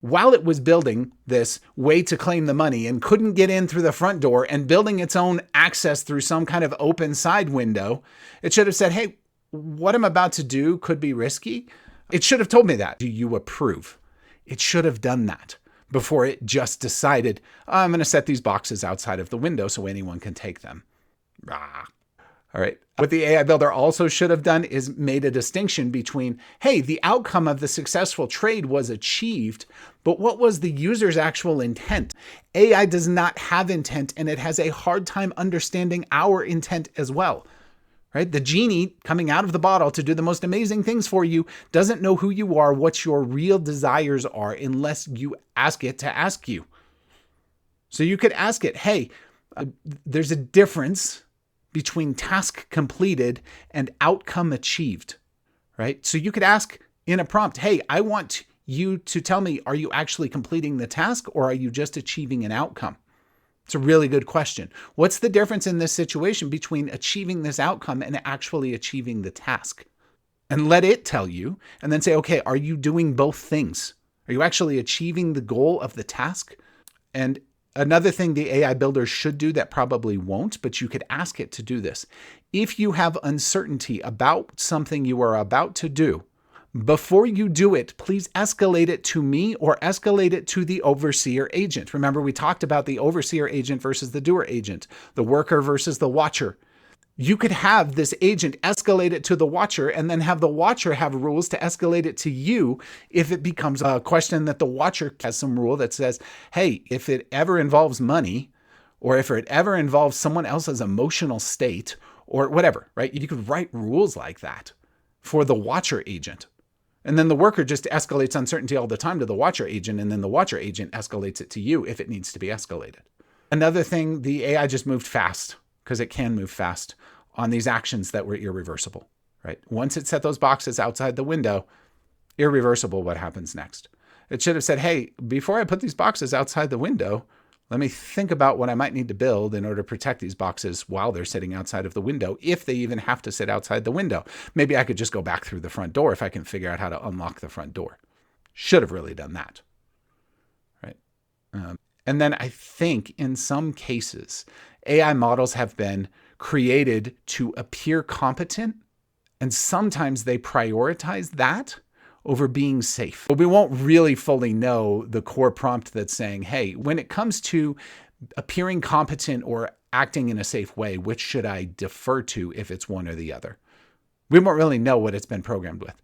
while it was building this way to claim the money and couldn't get in through the front door and building its own access through some kind of open side window, it should have said, hey, what I'm about to do could be risky. It should have told me that. Do you approve? It should have done that before it just decided, I'm going to set these boxes outside of the window so anyone can take them. All right. What the AI builder also should have done is made a distinction between, hey, the outcome of the successful trade was achieved, but what was the user's actual intent? AI does not have intent, and it has a hard time understanding our intent as well. Right? The genie coming out of the bottle to do the most amazing things for you doesn't know who you are, what your real desires are, unless you ask it to ask you. So you could ask it, hey, there's a difference between task completed and outcome achieved, right? So you could ask in a prompt, hey, I want you to tell me, are you actually completing the task or are you just achieving an outcome? It's a really good question. What's the difference in this situation between achieving this outcome and actually achieving the task? And let it tell you, and then say, okay, are you doing both things? Are you actually achieving the goal of the task? And another thing the AI builder should do that probably won't, but you could ask it to do this. If you have uncertainty about something you are about to do, before you do it, please escalate it to me or escalate it to the overseer agent. Remember, we talked about the overseer agent versus the doer agent, the worker versus the watcher. You could have this agent escalate it to the watcher and then have the watcher have rules to escalate it to you if it becomes a question that the watcher has some rule that says, hey, if it ever involves money or if it ever involves someone else's emotional state or whatever, right? You could write rules like that for the watcher agent. And then the worker just escalates uncertainty all the time to the watcher agent, and then the watcher agent escalates it to you if it needs to be escalated. Another thing, the AI just moved fast, because it can move fast, on these actions that were irreversible, right? Once it set those boxes outside the window, irreversible, what happens next? It should have said, hey, before I put these boxes outside the window, let me think about what I might need to build in order to protect these boxes while they're sitting outside of the window, if they even have to sit outside the window. Maybe I could just go back through the front door if I can figure out how to unlock the front door. Should have really done that, right? And then I think in some cases, AI models have been created to appear competent, and sometimes they prioritize that over being safe. But we won't really fully know the core prompt that's saying, hey, when it comes to appearing competent or acting in a safe way, which should I defer to if it's one or the other? We won't really know what it's been programmed with.